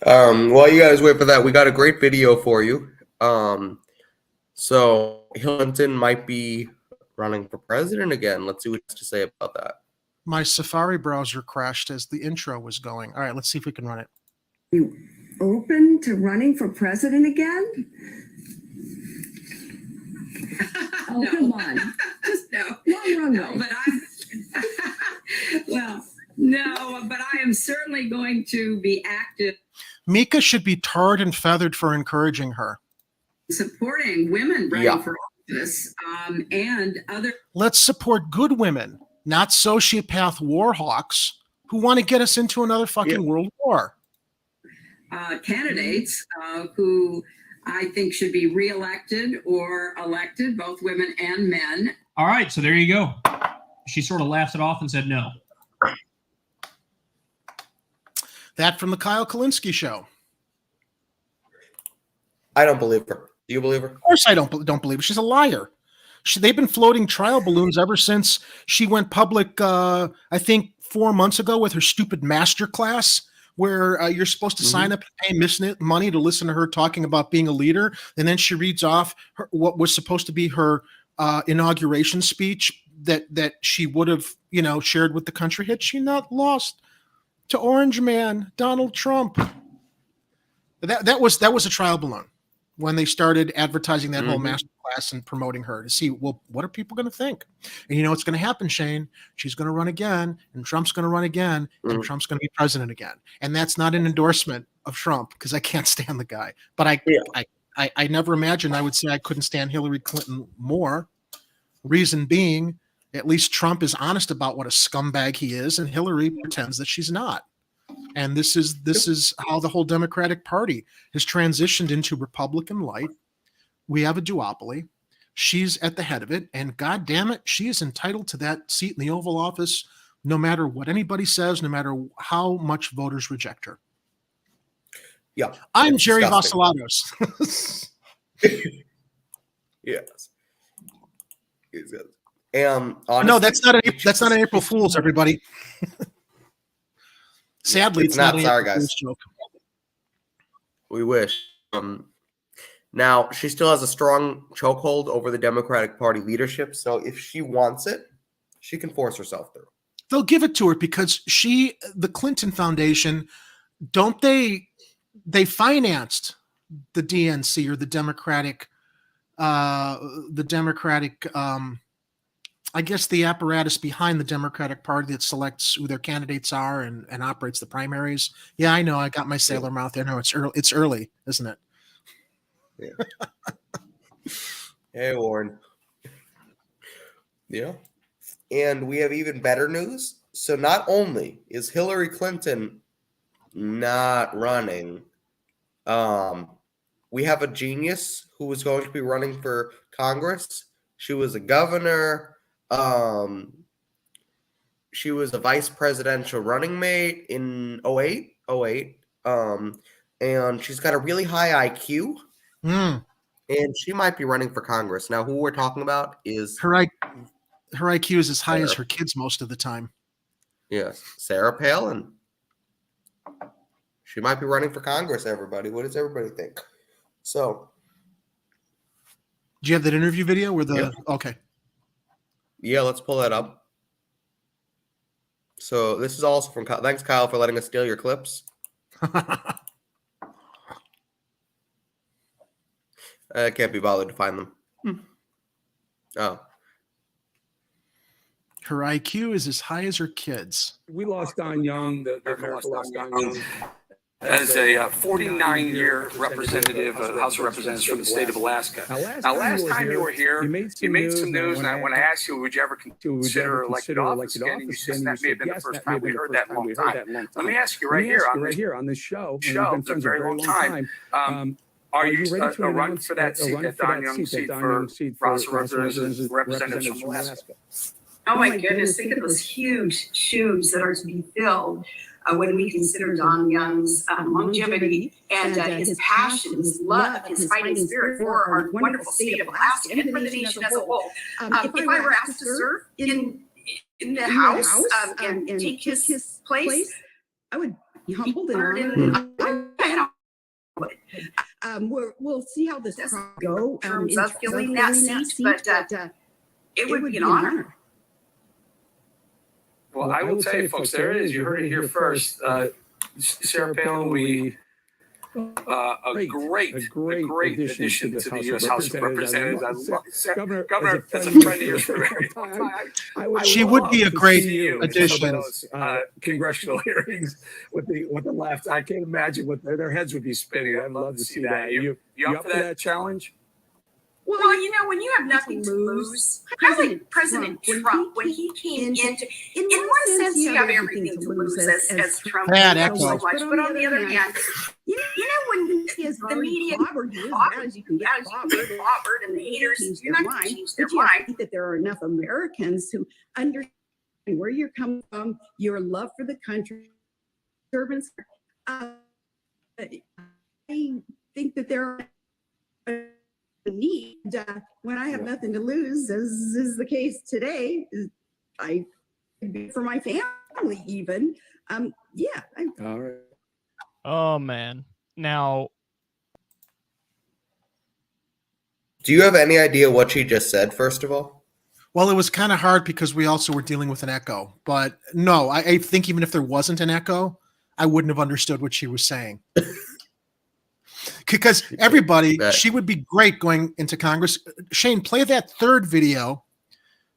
While you guys wait for that, we got a great video for you. So Hillary Clinton might be running for president again. Let's see what he has to say about that. My Safari browser crashed as the intro was going. All right, let's see if we can run it. You open to running for president again? Oh, no. Come on. Just no. Long runway. No, but I am certainly going to be active. Mika should be tarred and feathered for encouraging her. Supporting women running for office and other. Let's support good women, not sociopath war hawks who want to get us into another fucking world war. Candidates who I think should be reelected or elected, both women and men. All right, so there you go. She sort of laughed it off and said no. That from the Kyle Kalinske show. I don't believe her. Do you believe her? Of course I don't believe her. She's a liar. They've been floating trial balloons ever since she went public, I think 4 months ago with her stupid master class where you're supposed to sign up and pay money to listen to her talking about being a leader. And then she reads off what was supposed to be her inauguration speech that she would have, shared with the country. Had she not lost to Orange Man, Donald Trump? That was a trial balloon when they started advertising that whole master class and promoting her to see, well, what are people going to think? And you know what's going to happen, Shane? She's going to run again, and Trump's going to run again, and Trump's going to be president again. And that's not an endorsement of Trump because I can't stand the guy. But I never imagined I would say I couldn't stand Hillary Clinton more. Reason being, at least Trump is honest about what a scumbag he is, and Hillary pretends that she's not. And this is how the whole Democratic Party has transitioned into Republican light. We have a duopoly. She's at the head of it, and God damn it, she is entitled to that seat in the Oval Office, no matter what anybody says, no matter how much voters reject her. Yeah, I'm Jerry Vassilatos. Yes. And honestly, no, that's not an April Fool's, everybody. Sadly, it's not. Sorry, guys. Joke. We wish. Now, she still has a strong chokehold over the Democratic Party leadership. So if she wants it, she can force herself through. They'll give it to her because the Clinton Foundation, they financed the DNC or the Democratic, I guess the apparatus behind the Democratic Party that selects who their candidates are and operates the primaries. Yeah, I know. I got my sailor mouth there. No, it's early, isn't it? Yeah. Hey, Warren. Yeah. And we have even better news. So not only is Hillary Clinton not running, we have a genius who is going to be running for Congress. She was a governor. She was a vice presidential running mate in 08. And she's got a really high IQ. And she might be running for Congress. Now, who we're talking about is her IQ is as high as her kids most of the time. Yes, Sarah Palin. She might be running for Congress, everybody. What does everybody think? So, do you have that interview video where okay. Yeah, let's pull that up. So this is also from Kyle. Thanks, Kyle, for letting us steal your clips. I can't be bothered to find them. Oh. Her IQ is as high as her kids. We lost Don Young. America lost Don Young. As a 49-year representative of the House of Representatives from the state of Alaska. Now, last time you were here, you made some news, and when I asked you, would you ever consider elected office again, and you said that may have been the first time we heard that in a long time. Let me ask you right here on this show, it's a very long time, are you ready to run for that seat, that Don Young seat for House of Representatives from Alaska? Oh my goodness, think of those huge shoes that are to be filled. When we consider Don Young's longevity and his passion, his love, his fighting spirit for our wonderful state of Alaska and for the nation as a whole. If I were asked to serve in the House and take his place, I would be humbled and honored. I We'll see how this go. In terms of filling that seat, but it would be an honor. Well, I will tell you, folks, there it is. You heard it here first. Sarah Palin, a great addition to the U.S. House of Representatives. I love Governor, that's a friend of yours for a very long time. She would be a great addition. Those, congressional hearings with the left. I can't imagine what their heads would be spinning. I'd love to see that. You up for that challenge? Well, when you have nothing to lose, President Trump, when he came in one sense, you have everything to lose as Trump. Bad so echo. much. But on the other hand, when the media clobbered, you can get clobbered, and the haters, you're not going to change their mind. I think that there are enough Americans who understand where you're coming from, your love for the country, servants. I think that there are need when I have nothing to lose, as is the case today. I for my family even. All right. Oh man. Now, do you have any idea what she just said, first of all? Well, it was kind of hard because we also were dealing with an echo. But no, I think even if there wasn't an echo, I wouldn't have understood what she was saying. Because everybody, she would be great going into Congress. Shane, play that third video,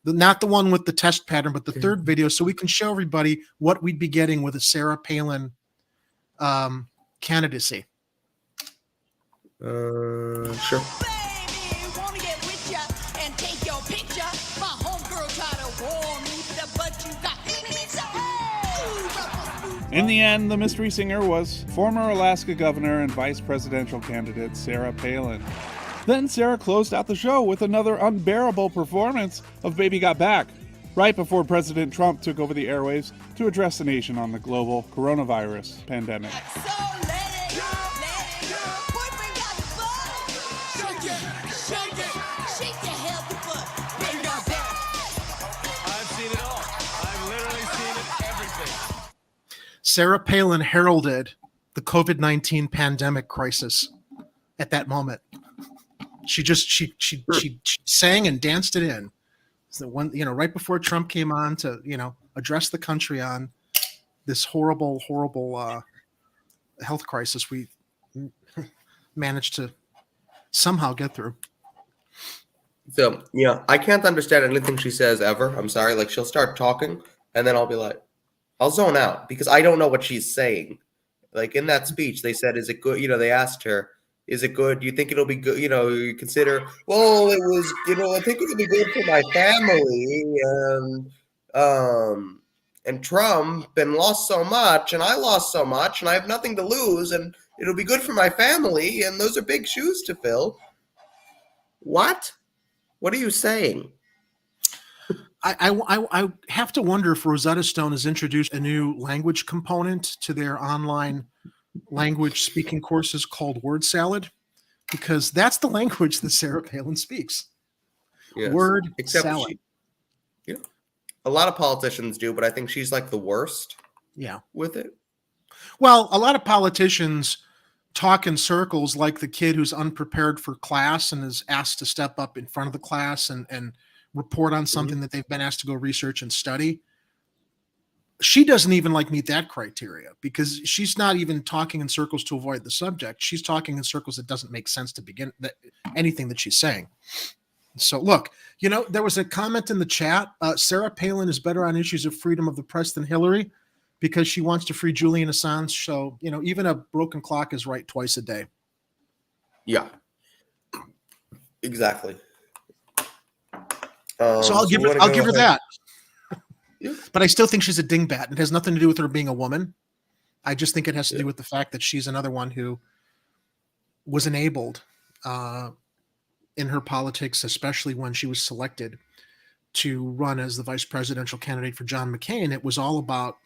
not the one with the test pattern, but the third video, so we can show everybody what we'd be getting with a Sarah Palin candidacy. Sure. In the end, the mystery singer was former Alaska governor and vice presidential candidate Sarah Palin. Then Sarah closed out the show with another unbearable performance of Baby Got Back, right before President Trump took over the airwaves to address the nation on the global coronavirus pandemic. Sarah Palin heralded the COVID-19 pandemic crisis at that moment. She sang and danced it in. So when, right before Trump came on to, address the country on this horrible health crisis, we managed to somehow get through. So, I can't understand anything she says ever. I'm sorry. Like, she'll start talking and then I'll be like, I'll zone out because I don't know what she's saying. Like in that speech, they said, is it good? They asked her, is it good? Do you think it'll be good? You consider, well, it was, I think it'll be good for my family and Trump and lost so much and I lost so much and I have nothing to lose and it'll be good for my family. And those are big shoes to fill. What? What are you saying? I have to wonder if Rosetta Stone has introduced a new language component to their online language speaking courses called Word Salad, because that's the language that Sarah Palin speaks. Yes. Word salad. A lot of politicians do, but I think she's like the worst. Yeah. With it. Well, a lot of politicians talk in circles like the kid who's unprepared for class and is asked to step up in front of the class and report on something that they've been asked to go research and study. She doesn't even meet that criteria because she's not even talking in circles to avoid the subject. She's talking in circles that doesn't make sense to begin anything that she's saying. So look, there was a comment in the chat. Sarah Palin is better on issues of freedom of the press than Hillary because she wants to free Julian Assange. So, even a broken clock is right twice a day. Yeah, exactly. So I'll give her that. Yeah. But I still think she's a dingbat. It has nothing to do with her being a woman. I just think it has to do with the fact that she's another one who was enabled in her politics, especially when she was selected to run as the vice presidential candidate for John McCain. It was all about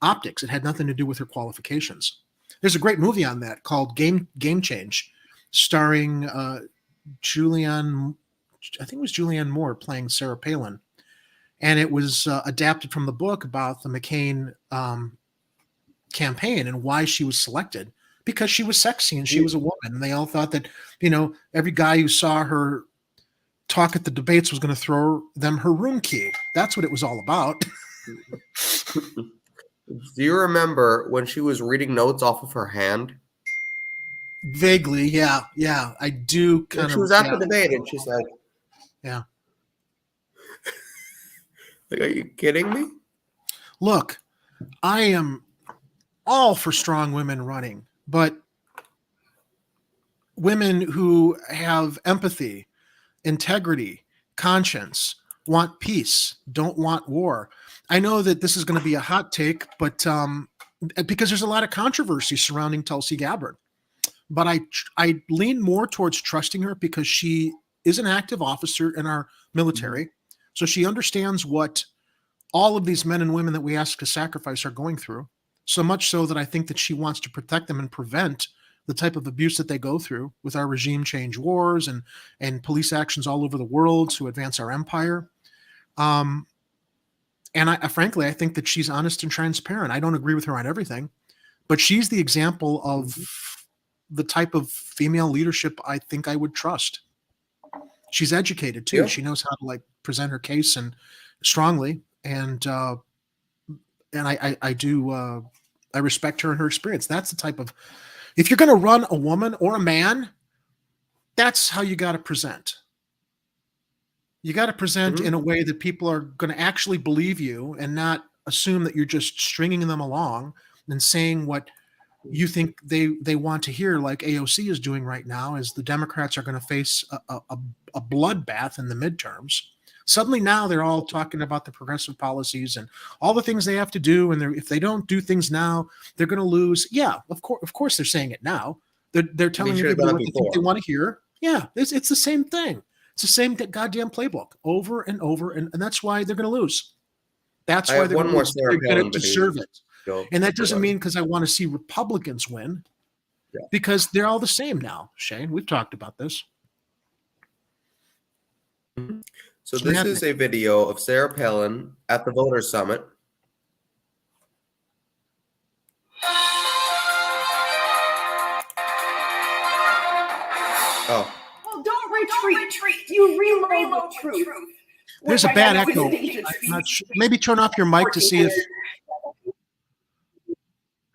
optics. It had nothing to do with her qualifications. There's a great movie on that called Game Change, starring Julianne Moore playing Sarah Palin. And it was adapted from the book about the McCain campaign and why she was selected because she was sexy and she was a woman. And they all thought that, you know, every guy who saw her talk at the debates was going to throw them her room key. That's what it was all about. Do you remember when she was reading notes off of her hand? Vaguely, yeah. I do kind of. She was at the debate and she's like, yeah. Like, are you kidding me? Look, I am all for strong women running, but women who have empathy, integrity, conscience, want peace, don't want war. I know that this is going to be a hot take, but because there's a lot of controversy surrounding Tulsi Gabbard, but I lean more towards trusting her because she is an active officer in our military, so she understands what all of these men and women that we ask to sacrifice are going through. So much so that I think that she wants to protect them and prevent the type of abuse that they go through with our regime change wars and police actions all over the world to advance our empire. And frankly, I think that she's honest and transparent. I don't agree with her on everything, but she's the example of the type of female leadership I think I would trust. She's educated too. Yeah. She knows how to like present her case and strongly. And I respect her and her experience. That's the type of, if you're going to run a woman or a man, that's how you got to present. You got to present in a way that people are going to actually believe you and not assume that you're just stringing them along and saying what you think they want to hear, like AOC is doing right now, as the Democrats are going to face a bloodbath in the midterms. Suddenly now they're all talking about the progressive policies and all the things they have to do. And if they don't do things now, they're going to lose. Yeah, of course they're saying it now. They're telling everybody what they think they want to hear. Yeah, it's the same thing. It's the same goddamn playbook over and over. And that's why they're going to lose. That's why they're going to lose. They're going to deserve it. And that doesn't mean because I want to see Republicans win, because they're all the same now, Shane. We've talked about this. So this is a video of Sarah Palin at the Voters Summit. Oh. Well, don't retreat. You reload the truth. There's a bad echo. I'm not sure. Maybe turn off your mic to see if.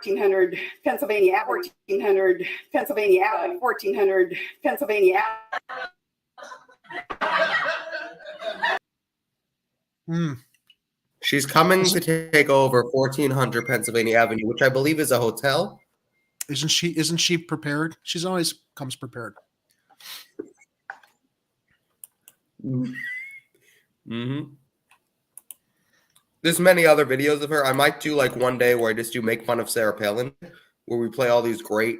1400 Pennsylvania Ave, 1400 Pennsylvania Ave, 1400 Pennsylvania Ave. She's coming to take over 1400 Pennsylvania Avenue, which I believe is a hotel. Isn't she prepared? She's always comes prepared. There's many other videos of her. I might do like one day where I just do make fun of Sarah Palin, where we play all these great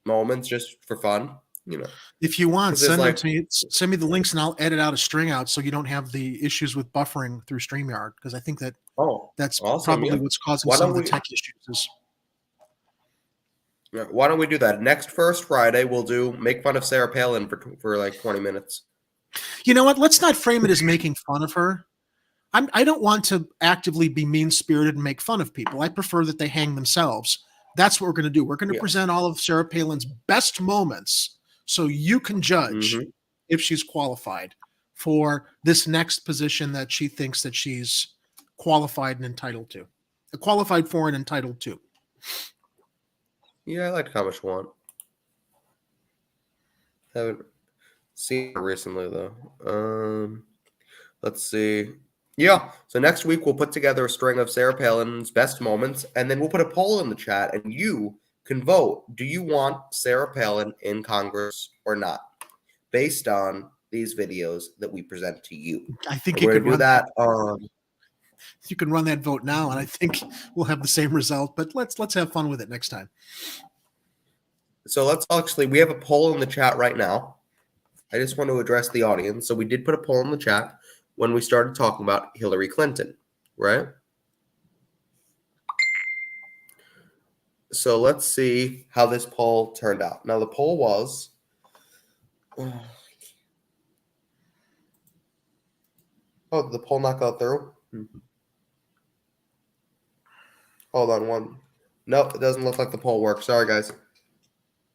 moments just for fun. You know, if you want, send it to me. Send me the links, and I'll edit out a string out so you don't have the issues with buffering through StreamYard, because I think that that's awesome, probably what's causing some of the tech issues. Why don't we do that next first Friday? We'll do make fun of Sarah Palin for like 20 minutes. You know what? Let's not frame it as making fun of her. I don't want to actively be mean-spirited and make fun of people. I prefer that they hang themselves. That's what we're going to do. We're going to present all of Sarah Palin's best moments so you can judge if she's qualified for this next position that she thinks that she's qualified and entitled to. Qualified for and entitled to. Yeah, I like how much you want. Haven't seen her recently, though. Let's see. Yeah, so next week we'll put together a string of Sarah Palin's best moments, and then we'll put a poll in the chat, and you can vote. Do you want Sarah Palin in Congress or not? Based on these videos that we present to you. I think you could do that. You can run that vote now, and I think we'll have the same result. But let's have fun with it next time. So we have a poll in the chat right now. I just want to address the audience. So we did put a poll in the chat when we started talking about Hillary Clinton, right? So let's see how this poll turned out. Now the poll was, did the poll not go through? Hold on one. Nope, it doesn't look like the poll worked. Sorry, guys.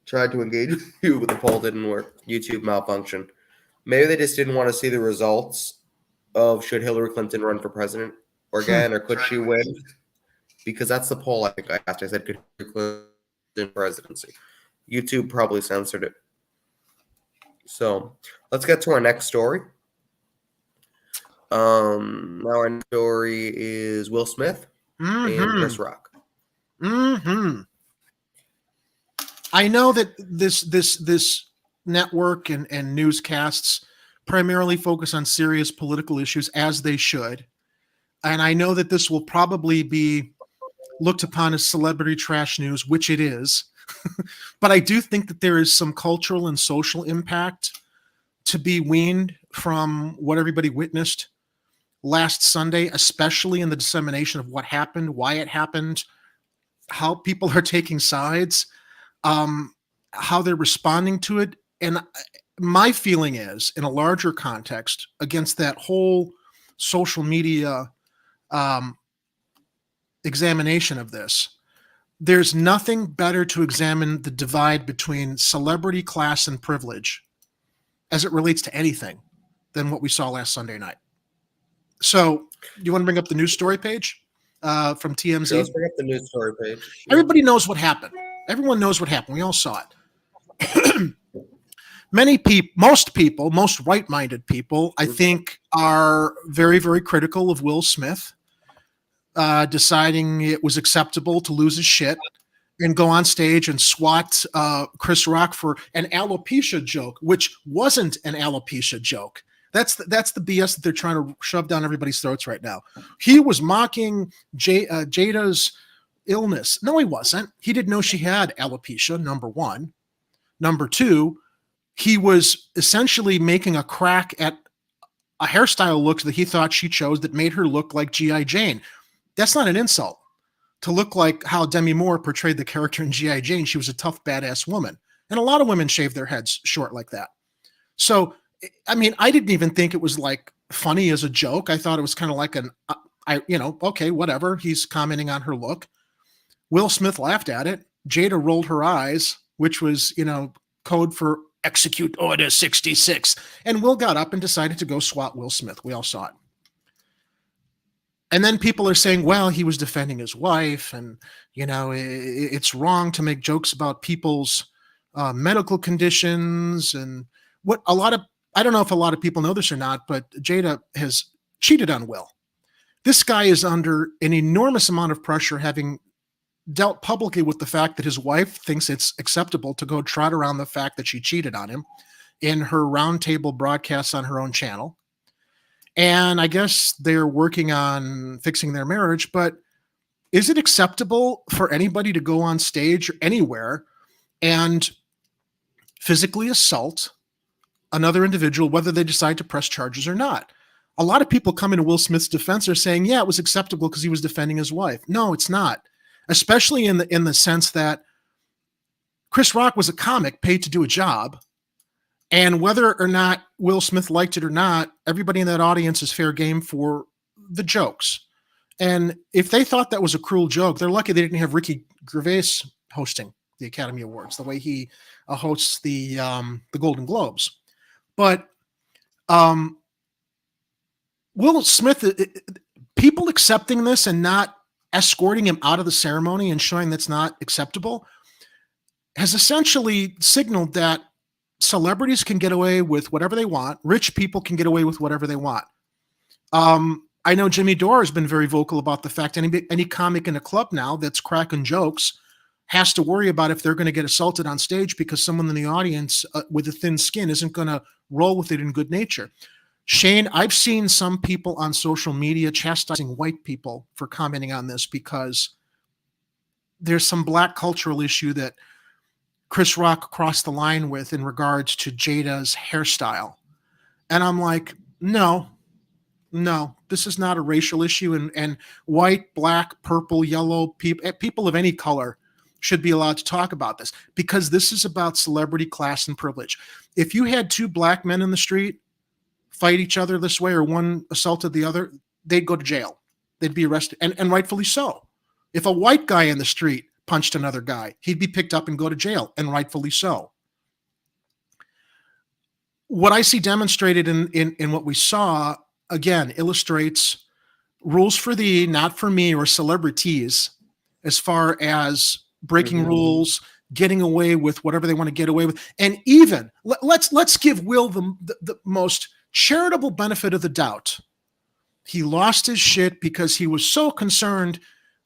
tried to engage with you, but the poll didn't work. YouTube malfunction. Maybe they just didn't want to see the results of should Hillary Clinton run for president again, or could she win? Because that's the poll I think I asked. I said, could Hillary Clinton presidency? YouTube probably censored it. So let's get to our next story. Now our next story is Will Smith and Chris Rock. I know that this network and newscasts primarily focus on serious political issues, as they should. And I know that this will probably be looked upon as celebrity trash news, which it is. But I do think that there is some cultural and social impact to be weaned from what everybody witnessed last Sunday, especially in the dissemination of what happened, why it happened, how people are taking sides, how they're responding to it. And my feeling is, in a larger context, against that whole social media examination of this, there's nothing better to examine the divide between celebrity, class, and privilege as it relates to anything than what we saw last Sunday night. So, do you want to bring up the news story page from TMZ? So let's bring up the news story page. Everybody knows what happened. Everyone knows what happened. We all saw it. Most people, most right-minded people, I think, are very, very critical of Will Smith deciding it was acceptable to lose his shit and go on stage and swat Chris Rock for an alopecia joke, which wasn't an alopecia joke. That's the BS that they're trying to shove down everybody's throats right now. He was mocking Jada's illness. No, he wasn't. He didn't know she had alopecia, number one. Number two, he was essentially making a crack at a hairstyle look that he thought she chose that made her look like G.I. Jane. That's not an insult. To look like how Demi Moore portrayed the character in G.I. Jane, she was a tough, badass woman. And a lot of women shave their heads short like that. So, I mean, I didn't even think it was like funny as a joke. I thought it was kind of like okay, whatever. He's commenting on her look. Will Smith laughed at it. Jada rolled her eyes, which was, code for execute order 66. And Will got up and decided to go swat Will Smith. We all saw it. And then people are saying, well, he was defending his wife, and, it's wrong to make jokes about people's medical conditions. And I don't know if a lot of people know this or not, but Jada has cheated on Will. This guy is under an enormous amount of pressure, having dealt publicly with the fact that his wife thinks it's acceptable to go trot around the fact that she cheated on him in her roundtable broadcasts on her own channel. And I guess they're working on fixing their marriage, but is it acceptable for anybody to go on stage or anywhere and physically assault another individual, whether they decide to press charges or not? A lot of people coming to Will Smith's defense are saying, yeah, it was acceptable because he was defending his wife. No, it's not. Especially in the sense that Chris Rock was a comic paid to do a job. And whether or not Will Smith liked it or not, everybody in that audience is fair game for the jokes. And if they thought that was a cruel joke, they're lucky they didn't have Ricky Gervais hosting the Academy Awards, the way he hosts the Golden Globes. But Will Smith, people accepting this and not escorting him out of the ceremony and showing that's not acceptable has essentially signaled that celebrities can get away with whatever they want. Rich people can get away with whatever they want. I know Jimmy Dore has been very vocal about the fact any comic in a club now that's cracking jokes has to worry about if they're going to get assaulted on stage because someone in the audience with a thin skin isn't going to roll with it in good nature. Shane, I've seen some people on social media chastising white people for commenting on this because there's some black cultural issue that Chris Rock crossed the line with in regards to Jada's hairstyle. And I'm like, no, this is not a racial issue. And white, black, purple, yellow, people of any color should be allowed to talk about this because this is about celebrity, class, and privilege. If you had two black men in the street fight each other this way or one assaulted the other, they'd go to jail. They'd be arrested, and rightfully so. If a white guy in the street punched another guy. He'd be picked up and go to jail, and rightfully so. What I see demonstrated in what we saw, again, illustrates rules for thee, not for me or celebrities, as far as breaking rules, getting away with whatever they want to get away with. And even, let's give Will the most charitable benefit of the doubt. He lost his shit because he was so concerned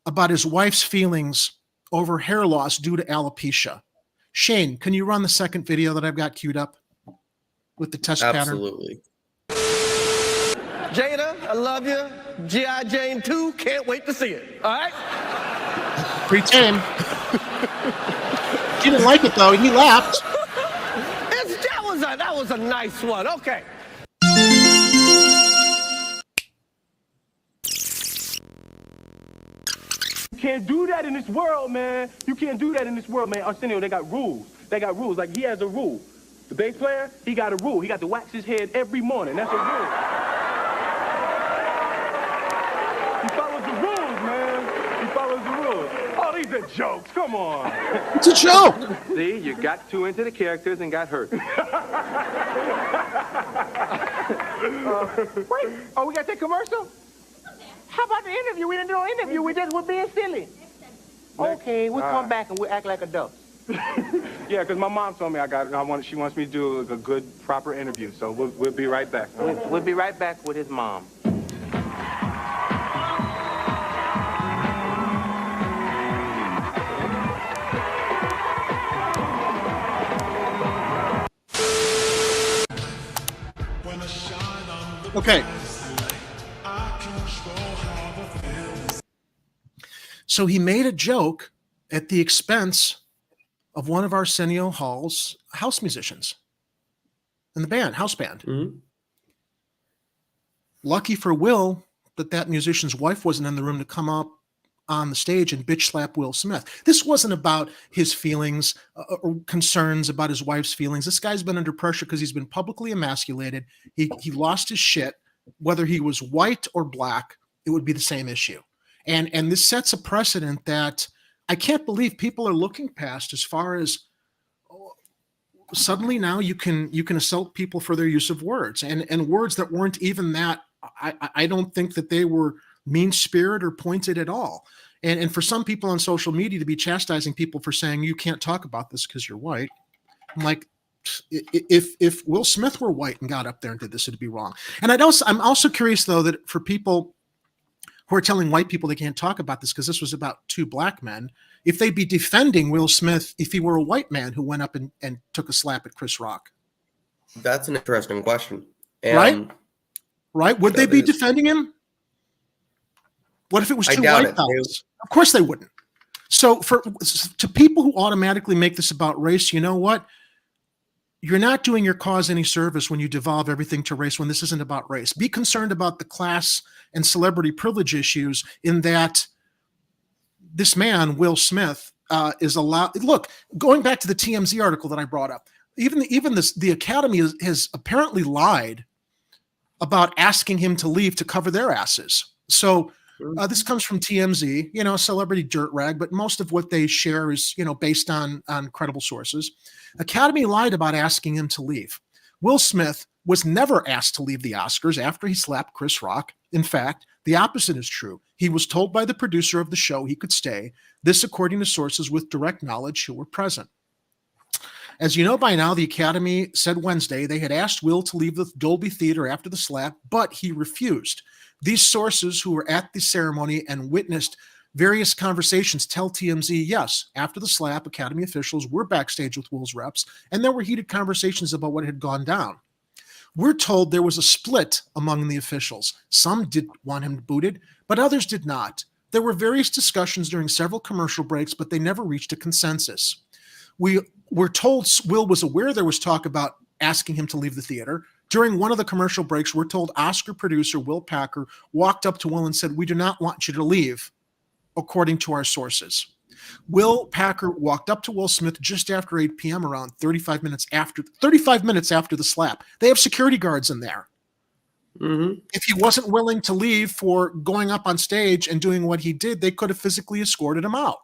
about his wife's feelings over hair loss due to alopecia. Shane, can you run the second video that I've got queued up with the test pattern? Absolutely. Jada, I love you. G.I. Jane 2, can't wait to see it. All right? Pretty tame. He didn't like it, though. He laughed. That was a nice one. Okay. You can't do that in this world, man. You can't do that in this world, man. Arsenio, they got rules. They got rules. Like, he has a rule. The bass player, he got a rule. He got to wax his head every morning. That's a rule. He follows the rules, man. He follows the rules. Oh, these are jokes. Come on. It's a joke. See, you got too into the characters and got hurt. Wait. Oh, we got that commercial? How about the interview? We didn't do no interview. We're being silly. Okay, we'll come back and we'll act like adults. Yeah, because my mom told me she wants me to do a good, proper interview. So we'll be right back. We'll be right back with his mom. Okay. So he made a joke at the expense of one of Arsenio Hall's house musicians in the band, house band. Mm-hmm. Lucky for Will that musician's wife wasn't in the room to come up on the stage and bitch slap Will Smith. This wasn't about his feelings or concerns about his wife's feelings. This guy's been under pressure because he's been publicly emasculated. He lost his shit. Whether he was white or black, it would be the same issue. And this sets a precedent that I can't believe people are looking past, as far as suddenly now you can assault people for their use of words and words that weren't even that. I don't think that they were mean-spirited or pointed at all. And for some people on social media to be chastising people for saying you can't talk about this because you're white, I'm like, if Will Smith were white and got up there and did this, it'd be wrong. And I'm also curious, though, that for people who are telling white people they can't talk about this because this was about two black men, if they'd be defending Will Smith if he were a white man who went up and took a slap at Chris Rock. That's an interesting question. Right? Would they be defending him? What if it was two white fellas? Of course they wouldn't. So to people who automatically make this about race, you know what? You're not doing your cause any service when you devolve everything to race when this isn't about race. Be concerned about the class and celebrity privilege issues, in that this man, Will Smith, is allowed. Look, going back to the TMZ article that I brought up, even the Academy has apparently lied about asking him to leave to cover their asses. So this comes from TMZ, celebrity dirt rag, but most of what they share is, based on credible sources. Academy lied about asking him to leave. Will Smith was never asked to leave the Oscars after he slapped Chris Rock. In fact, the opposite is true. He was told by the producer of the show he could stay. This according to sources with direct knowledge who were present. As you know by now, the Academy said Wednesday they had asked Will to leave the Dolby Theater after the slap, but he refused. These sources who were at the ceremony and witnessed various conversations tell TMZ, yes, after the slap, Academy officials were backstage with Will's reps, and there were heated conversations about what had gone down. We're told there was a split among the officials. Some did want him booted, but others did not. There were various discussions during several commercial breaks, but they never reached a consensus. We were told Will was aware there was talk about asking him to leave the theater. During one of the commercial breaks, we're told Oscar producer Will Packer walked up to Will and said, "We do not want you to leave," according to our sources. Will Packer walked up to Will Smith just after 8 p.m., around 35 minutes after the slap. They have security guards in there. Mm-hmm. If he wasn't willing to leave for going up on stage and doing what he did, they could have physically escorted him out.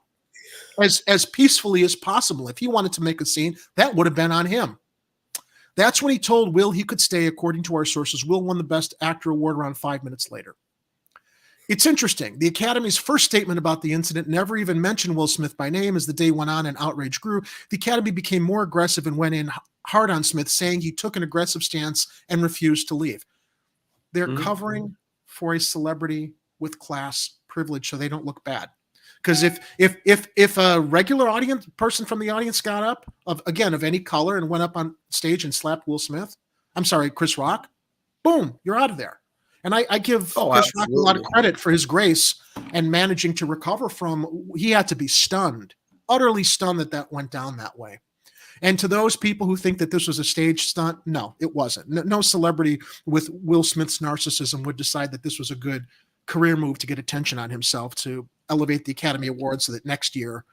as peacefully as possible. If he wanted to make a scene, that would have been on him. That's when he told Will he could stay. According to our sources, Will won the Best Actor award around 5 minutes later. It's interesting. The Academy's first statement about the incident never even mentioned Will Smith by name. As the day went on and outrage grew, the Academy became more aggressive and went in hard on Smith, saying he took an aggressive stance and refused to leave. They're covering for a celebrity with class privilege so they don't look bad. Because if a regular audience person from the audience got up of any color and went up on stage and slapped Chris Rock, boom, you're out of there. And I give Chris Rock a lot of credit for his grace and managing to recover from. He had to be stunned, utterly stunned that went down that way. And to those people who think that this was a stage stunt, no, it wasn't. No celebrity with Will Smith's narcissism would decide that this was a good career move to get attention on himself, to elevate the Academy Awards so that next year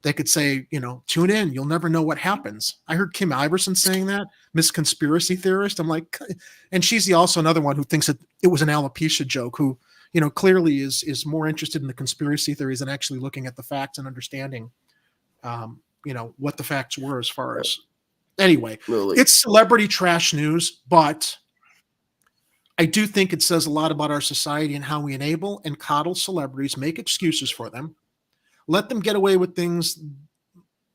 they could say, tune in, you'll never know what happens. I heard Kim Iverson saying that, Miss Conspiracy Theorist. I'm like, and she's also another one who thinks that it was an alopecia joke, who, clearly is more interested in the conspiracy theories than actually looking at the facts and understanding, what the facts were as far as. Anyway, it's celebrity trash news, but I do think it says a lot about our society and how we enable and coddle celebrities, make excuses for them, let them get away with things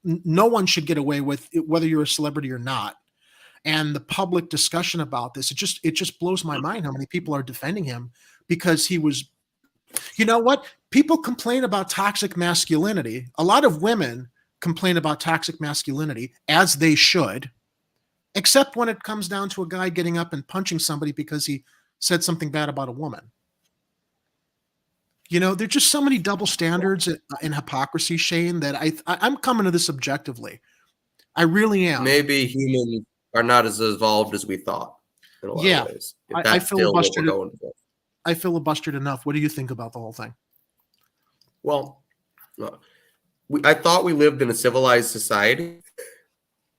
no one should get away with, whether you're a celebrity or not. And the public discussion about this, it just blows my mind how many people are defending him because he was, you know what? People complain about toxic masculinity. A lot of women complain about toxic masculinity, as they should, except when it comes down to a guy getting up and punching somebody because he said something bad about a woman. There's just so many double standards and hypocrisy, Shane, that I'm coming to this objectively. I really am. Maybe humans are not as evolved as we thought. In a lot of ways. I filibustered enough. What do you think about the whole thing? Well, I thought we lived in a civilized society.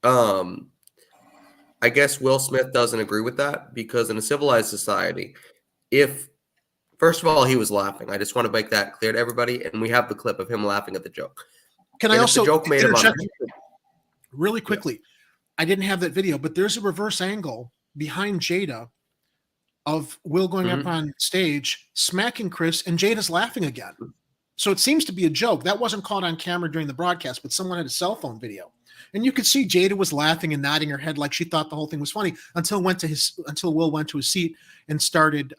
I guess Will Smith doesn't agree with that, because in a civilized society, first of all, he was laughing. I just want to make that clear to everybody, and we have the clip of him laughing at the joke. Can I also interject really quickly? I didn't have that video, but there's a reverse angle behind Jada of Will going up on stage, smacking Chris, and Jada's laughing again. So it seems to be a joke. That wasn't caught on camera during the broadcast, but someone had a cell phone video. And you could see Jada was laughing and nodding her head like she thought the whole thing was funny until Will went to his seat and started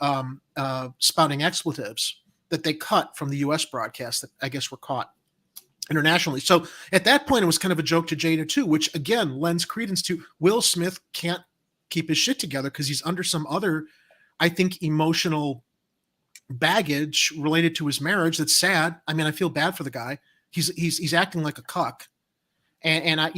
spouting expletives that they cut from the U.S. broadcast that I guess were caught internationally. So at that point, it was kind of a joke to Jada too, which again lends credence to Will Smith can't keep his shit together because he's under some other, I think, emotional baggage related to his marriage. That's sad. I mean, I feel bad for the guy. He's acting like a cuck. And I,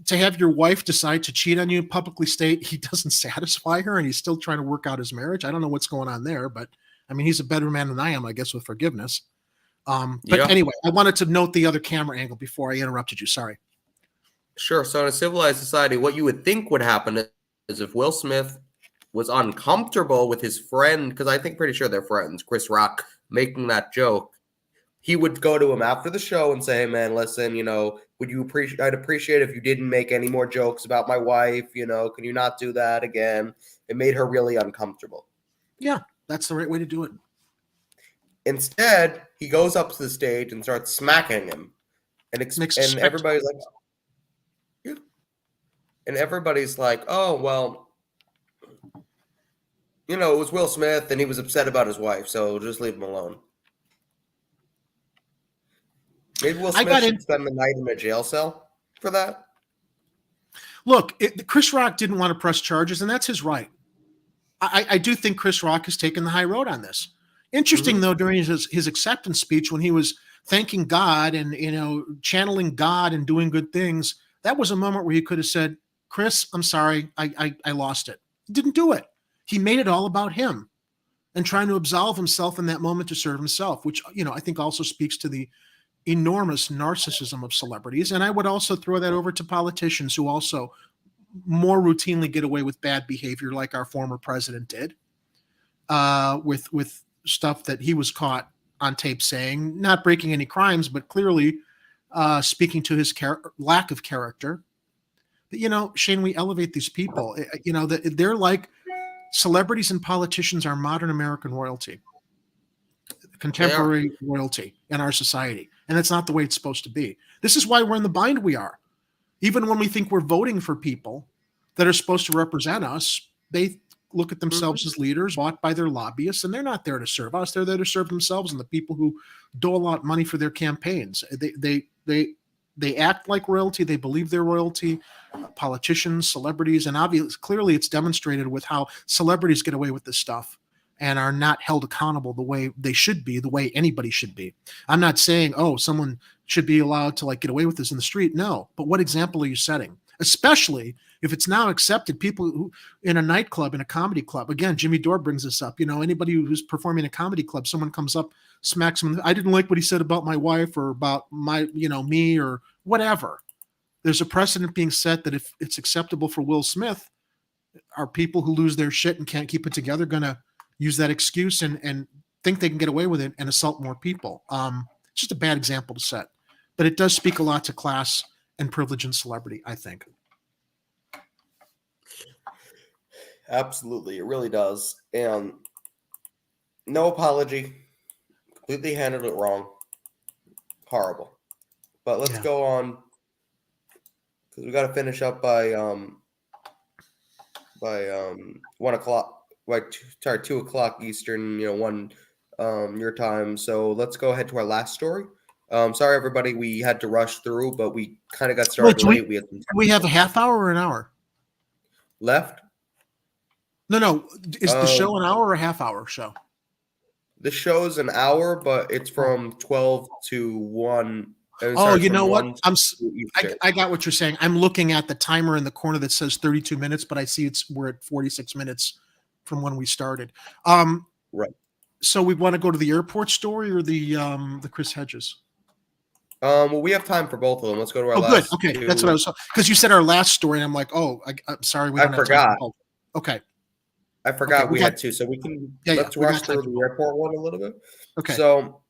to have your wife decide to cheat on you, publicly state he doesn't satisfy her, and he's still trying to work out his marriage. I don't know what's going on there, but I mean, he's a better man than I am, I guess, with forgiveness. Anyway, I wanted to note the other camera angle before I interrupted you. Sorry. Sure. So in a civilized society, what you would think would happen is if Will Smith was uncomfortable with his friend, because I think pretty sure they're friends, Chris Rock, making that joke, he would go to him after the show and say, hey, man, listen, I'd appreciate if you didn't make any more jokes about my wife, can you not do that again? It made her really uncomfortable. Yeah, that's the right way to do it. Instead, he goes up to the stage and starts smacking him. And everybody's like, yeah. And everybody's like, oh, well, it was Will Smith and he was upset about his wife, so just leave him alone. Maybe Will Smith should spend the night in a jail cell for that. Look, Chris Rock didn't want to press charges, and that's his right. I do think Chris Rock has taken the high road on this. Interesting, though, during his acceptance speech when he was thanking God and, channeling God and doing good things, that was a moment where he could have said, Chris, I'm sorry, I lost it. He didn't do it. He made it all about him and trying to absolve himself in that moment to serve himself, which, I think also speaks to the enormous narcissism of celebrities. And I would also throw that over to politicians who also more routinely get away with bad behavior, like our former president did, with stuff that he was caught on tape saying, not breaking any crimes, but clearly speaking to his lack of character. But, you know, Shane, we elevate these people. You know, they're like celebrities and politicians are modern American royalty, contemporary royalty in our society. And that's not the way it's supposed to be. This is why we're in the bind we are. Even when we think we're voting for people that are supposed to represent us, they look at themselves as leaders bought by their lobbyists, and they're not there to serve us. They're there to serve themselves and the people who dole out money for their campaigns. They act like royalty. They believe they're royalty. Politicians, celebrities, and obviously, clearly, it's demonstrated with how celebrities get away with this stuff and are not held accountable the way they should be, the way anybody should be. I'm not saying, oh, someone should be allowed to like get away with this in the street. No, but what example are you setting? Especially if it's now accepted, people who in a nightclub, in a comedy club, again, Jimmy Dore brings this up, you know, anybody who's performing in a comedy club, someone comes up, smacks them. I didn't like what he said about my wife or about my, you know, me or whatever. There's a precedent being set that if it's acceptable for Will Smith, are people who lose their shit and can't keep it together going to use that excuse and think they can get away with it and assault more people? It's just a bad example to set, but it does speak a lot to class and privilege and celebrity, I think. Absolutely, it really does. And no apology. Completely handled it wrong. Horrible. But let's go on, because we got to finish up by 1 o'clock, like 2 o'clock Eastern, you know, 1 your time. So let's go ahead to our last story. Sorry everybody, we had to rush through, but we kind of got started late. We have a half hour or an hour left. No. Is the show an hour or a half hour show? The show's an hour, but it's from 12 to 1. Oh, you know what? I got what you're saying. I'm looking at the timer in the corner that says 32 minutes, but I see we're at 46 minutes from when we started. Right. So we want to go to the airport story or the Chris Hedges? Well, we have time for both of them. Let's go to our last. Good. Okay, that's what I was. Because you said our last story, and I'm like, oh, I'm sorry, we don't have time for both. Okay. I forgot we had two, so we can let's rush through the airport one a little bit. Okay. So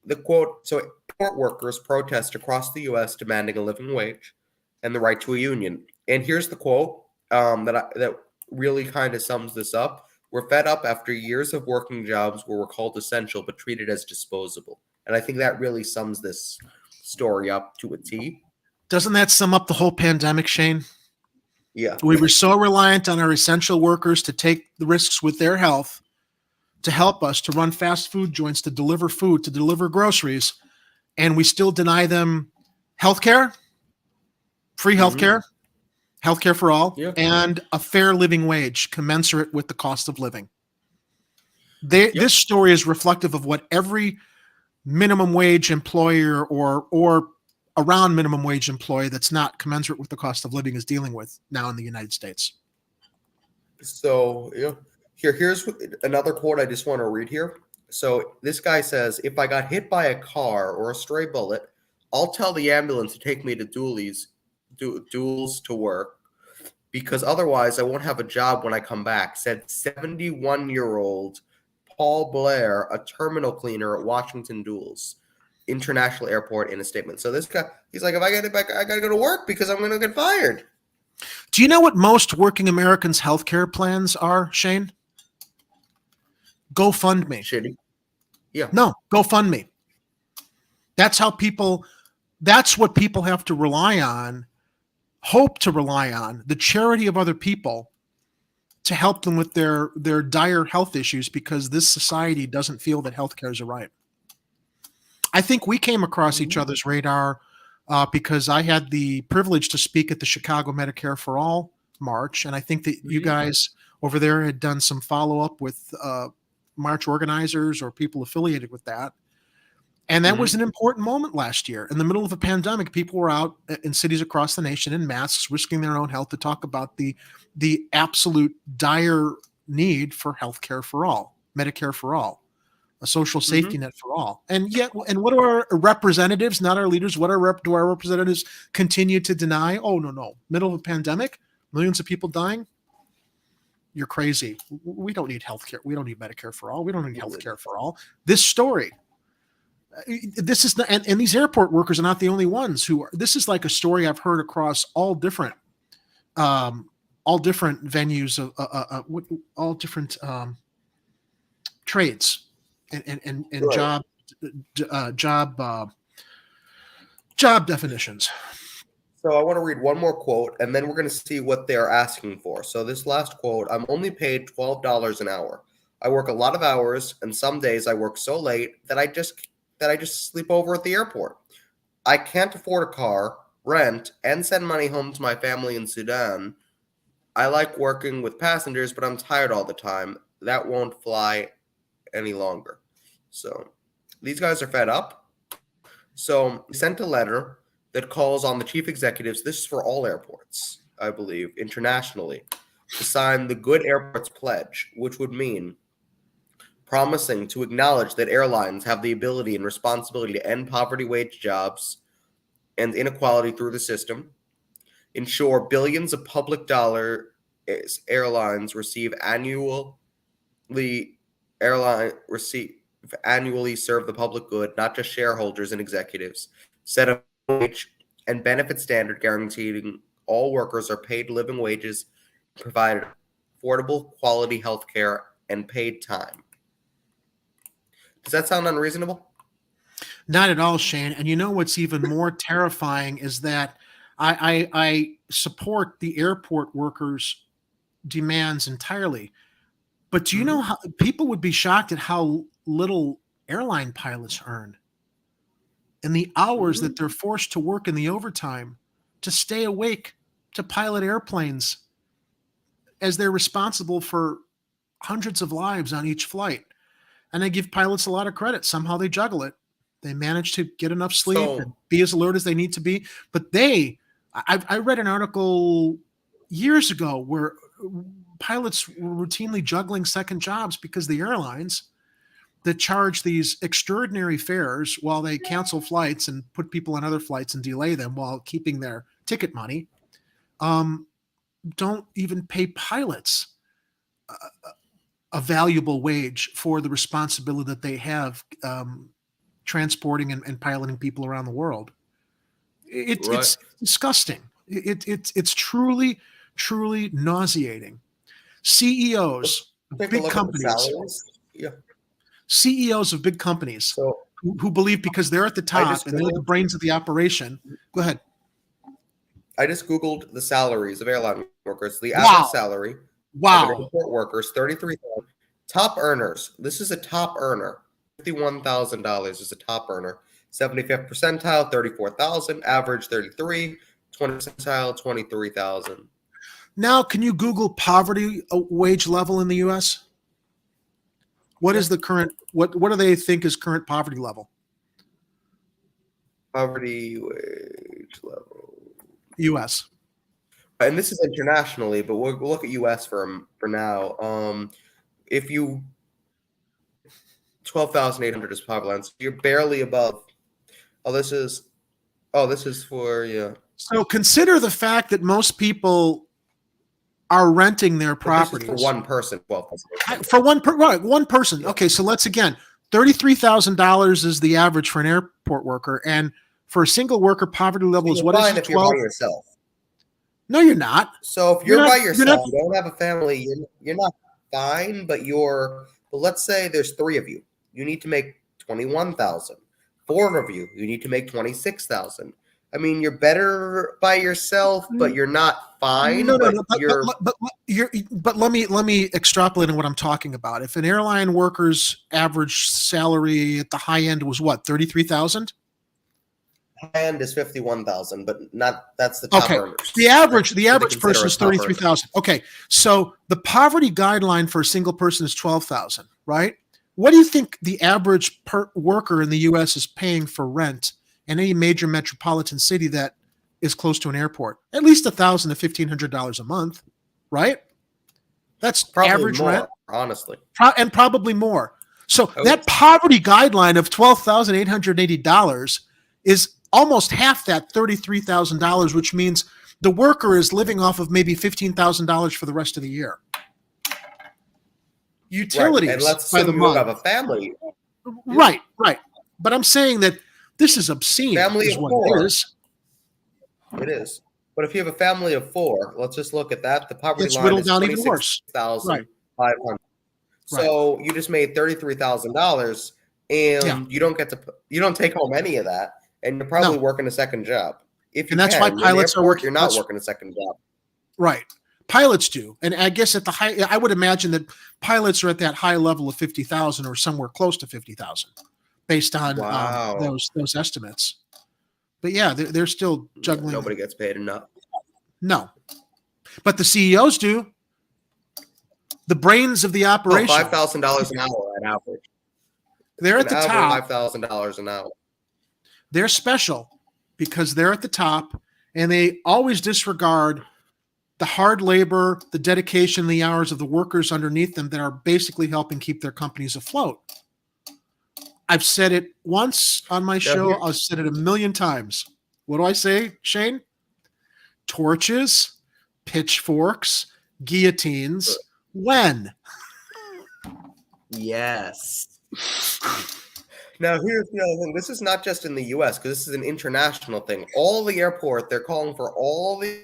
the quote: "So airport workers protest across the U.S. demanding a living wage and the right to a union." And here's the quote that really kind of sums this up: "We're fed up after years of working jobs where we're called essential but treated as disposable." And I think that really sums this story up to a T. Doesn't that sum up the whole pandemic, Shane? Yeah. We were so reliant on our essential workers to take the risks with their health, to help us, to run fast food joints, to deliver food, to deliver groceries, and we still deny them healthcare, free healthcare, healthcare for all, and a fair living wage commensurate with the cost of living. This story is reflective of what every minimum wage employer or around minimum wage employee that's not commensurate with the cost of living is dealing with now in the United States. So here's another quote I just want to read here. So this guy says, "If I got hit by a car or a stray bullet, I'll tell the ambulance to take me to duels to work, because otherwise I won't have a job when I come back," said 71-year-old Paul Blair, a terminal cleaner at Washington Dulles International Airport, in a statement. So this guy, he's like, if I get it back, I got to go to work because I'm going to get fired. Do you know what most working Americans' healthcare plans are, Shane? GoFundMe. Shitty. Yeah. No, GoFundMe. That's what people have to rely on, hope to rely on, the charity of other people to help them with their dire health issues, because this society doesn't feel that healthcare is a right. I think we came across each other's radar because I had the privilege to speak at the Chicago Medicare for All March, and I think that you guys over there had done some follow-up with March organizers or people affiliated with that. And that was an important moment last year. In the middle of a pandemic, people were out in cities across the nation in masks, risking their own health, to talk about the absolute dire need for healthcare for all, Medicare for all, a social safety net for all. And what do our representatives, not our leaders, do our representatives continue to deny? Oh, no. Middle of a pandemic, millions of people dying. You're crazy. We don't need healthcare. We don't need Medicare for all. We don't need healthcare for all. This story This is and these airport workers are not the only ones who are. This is like a story I've heard across all different venues of all different trades and Right. job definitions. So I want to read one more quote, and then we're going to see what they're asking for. So this last quote: "I'm only paid $12 an hour. I work a lot of hours, and some days I work so late that I just sleep over at the airport. I can't afford a car, rent, and send money home to my family in Sudan. I like working with passengers, but I'm tired all the time. That won't fly any longer." So these guys are fed up. So he sent a letter that calls on the chief executives, this is for all airports, I believe, internationally, to sign the Good Airports Pledge, which would mean promising to acknowledge that airlines have the ability and responsibility to end poverty wage jobs and inequality through the system, ensure billions of public dollar airlines annually serve the public good, not just shareholders and executives, set a wage and benefit standard guaranteeing all workers are paid living wages, provided affordable quality health care and paid time. Does that sound unreasonable? Not at all, Shane. And you know what's even more terrifying is that I support the airport workers' demands entirely. But do you know how people would be shocked at how little airline pilots earn and the hours that they're forced to work in the overtime to stay awake to pilot airplanes as they're responsible for hundreds of lives on each flight. And I give pilots a lot of credit. Somehow they juggle it. They manage to get enough sleep and be as alert as they need to be. But I read an article years ago where pilots were routinely juggling second jobs because the airlines that charge these extraordinary fares while they cancel flights and put people on other flights and delay them while keeping their ticket money, don't even pay pilots a valuable wage for the responsibility that they have transporting and piloting people around the world. It's disgusting. It's truly, truly nauseating. CEOs, big companies, CEOs of big companies who believe because they're at the top and they're the brains of the operation. Go ahead. I just Googled the salaries of airline workers. The average salary of an airport workers, $33,000. Top earners. This is a top earner. $51,000 is a top earner. 75th percentile, $34,000. Average, $33,000. 20th percentile, $23,000. Now, can you Google poverty wage level in the U.S.? What is the current? What do they think is current poverty level? Poverty wage level. U.S. And this is internationally, but we'll look at U.S. for now. If you 12,800 is poverty line, so you're barely above. This is for. So consider the fact that most people are renting their properties. For one person. For one person. Okay, so let's again. $33,000 is the average for an airport worker, and for a single worker, poverty level is what is it? If you're by yourself. No, you're not. So if you're by yourself, you don't have a family, you're not fine, but let's say there's 3 of you. You need to make $21,000. 4 of you need to make $26,000. I mean, you're better by yourself, but you're not fine. But let me extrapolate on what I'm talking about. If an airline worker's average salary at the high end was what, $33,000? High end is $51,000, but that's the top earners. The average person is $33,000. Okay, so the poverty guideline for a single person is $12,000, right? What do you think the average worker in the U.S. is paying for rent in any major metropolitan city that is close to an airport? At least $1,000 to $1,500 a month, right? That's probably average more, rent, honestly, and probably more. So that poverty guideline of $12,880 is almost half that $33,000, which means the worker is living off of maybe $15,000 for the rest of the year. Utilities, and let's say you have a family. Right. But I'm saying that this is obscene. Family is of what 4. it is. It is. But if you have a family of 4, let's just look at that. The poverty It's line whittled is down even worse. $26,500. So you just made $33,000, and you don't take home any of that, and you're probably working a second job. If you and that's can. why In the pilots are airport, working. You're not working a second job. Right. Pilots do. And I guess at the high, I would imagine that pilots are at that high level of 50,000 or somewhere close to 50,000 based on those estimates. But yeah, they're still juggling. Nobody gets paid enough. No. But the CEOs do. The brains of the operation. $5,000 an hour at average. They're at the top. $5,000 an hour. They're special because they're at the top, and they always disregard the hard labor, the dedication, the hours of the workers underneath them that are basically helping keep their companies afloat. I've said it once on my show. I've said it a million times. What do I say, Shane? Torches, pitchforks, guillotines. When? Yes. Now, here's the other thing. This is not just in the U.S., because this is an international thing. All the airport, they're calling for all the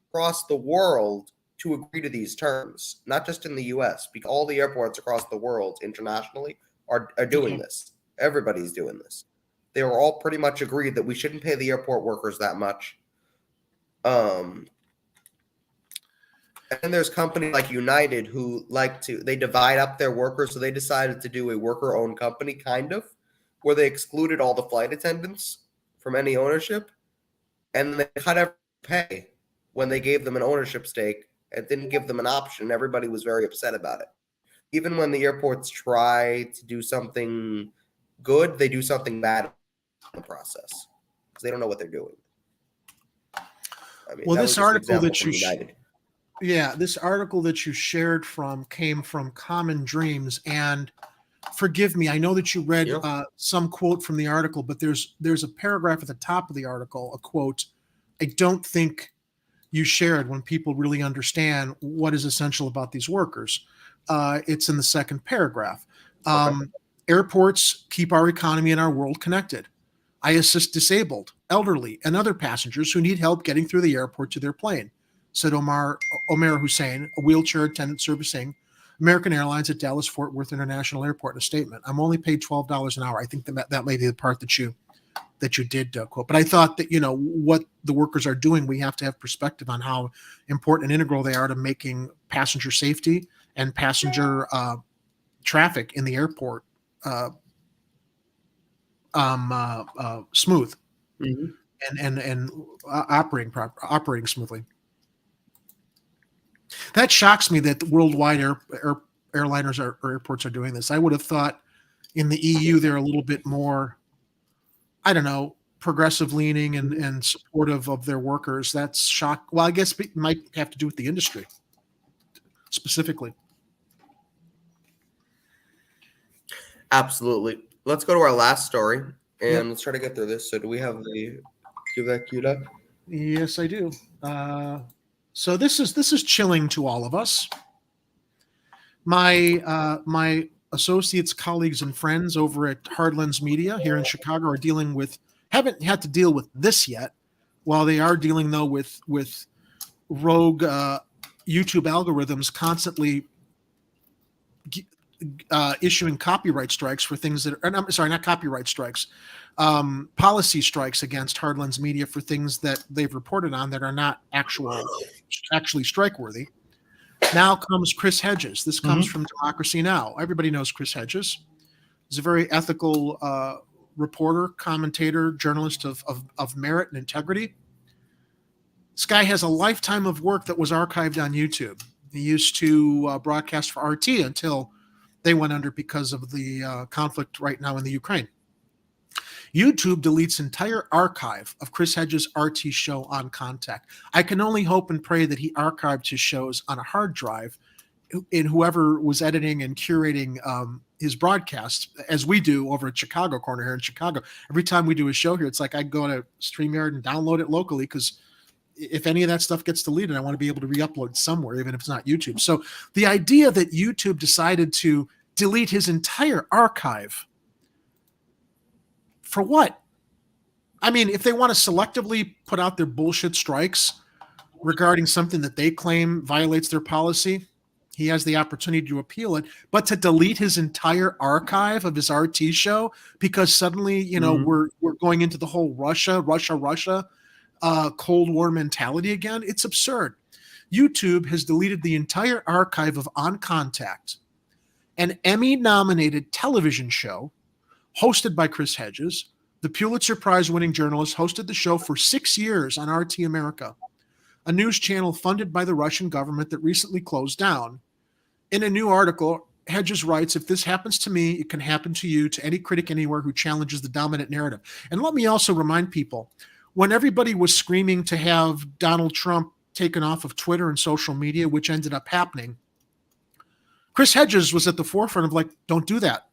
across the world to agree to these terms, not just in the U.S., because all the airports across the world internationally are doing this. Everybody's doing this. They were all pretty much agreed that we shouldn't pay the airport workers that much. And there's companies like United who they divide up their workers, so they decided to do a worker-owned company, kind of, where they excluded all the flight attendants from any ownership, and they cut every pay when they gave them an ownership stake and didn't give them an option. Everybody was very upset about it. Even when the airports try to do something good, they do something bad in the process because they don't know what they're doing. I mean, well, this article that you this article that you shared came from Common Dreams, and forgive me, I know that you read some quote from the article, but there's a paragraph at the top of the article, a quote I don't think you shared when people really understand what is essential about these workers. It's in the second paragraph. Airports keep our economy and our world connected. I assist disabled, elderly, and other passengers who need help getting through the airport to their plane, said Omer Hussein, a wheelchair attendant servicing American Airlines at Dallas-Fort Worth International Airport, in a statement. I'm only paid $12 an hour. I think that may be the part that you did quote. But I thought that, what the workers are doing, we have to have perspective on how important and integral they are to making passenger safety and passenger traffic in the airport smooth and operating smoothly. That shocks me that worldwide airliners or airports are doing this. I would have thought in the EU they're a little bit more, I don't know, progressive leaning and supportive of their workers. That's shock. Well, I guess it might have to do with the industry specifically. Absolutely. Let's go to our last story, and let's try to get through this. So do we have that queued up? Yes, I do. So this is chilling to all of us. My associates, colleagues, and friends over at Hardlands Media here in Chicago are haven't had to deal with this yet, while they are dealing though with rogue YouTube algorithms constantly issuing copyright strikes for things that are, I'm sorry, not copyright strikes, policy strikes against Hardlands Media for things that they've reported on that are not actually strike worthy. Now comes Chris Hedges. This comes from Democracy Now! Everybody knows Chris Hedges. He's a very ethical reporter, commentator, journalist of merit and integrity. This guy has a lifetime of work that was archived on YouTube. He used to broadcast for RT until they went under because of the conflict right now in the Ukraine. YouTube deletes entire archive of Chris Hedges' RT show on Contact. I can only hope and pray that he archived his shows on a hard drive in whoever was editing and curating his broadcasts, as we do over at Chicago Corner here in Chicago. Every time we do a show here, it's like I go to StreamYard and download it locally, because if any of that stuff gets deleted, I want to be able to re-upload somewhere, even if it's not YouTube. So the idea that YouTube decided to delete his entire archive For what? I mean, if they want to selectively put out their bullshit strikes regarding something that they claim violates their policy, he has the opportunity to appeal it. But to delete his entire archive of his RT show because suddenly, we're going into the whole Russia Cold War mentality again, it's absurd. YouTube has deleted the entire archive of On Contact, an Emmy-nominated television show hosted by Chris Hedges. The Pulitzer Prize-winning journalist hosted the show for 6 years on RT America, a news channel funded by the Russian government that recently closed down. In a new article, Hedges writes, if this happens to me, it can happen to you, to any critic anywhere who challenges the dominant narrative. And let me also remind people, when everybody was screaming to have Donald Trump taken off of Twitter and social media, which ended up happening, Chris Hedges was at the forefront of like, don't do that.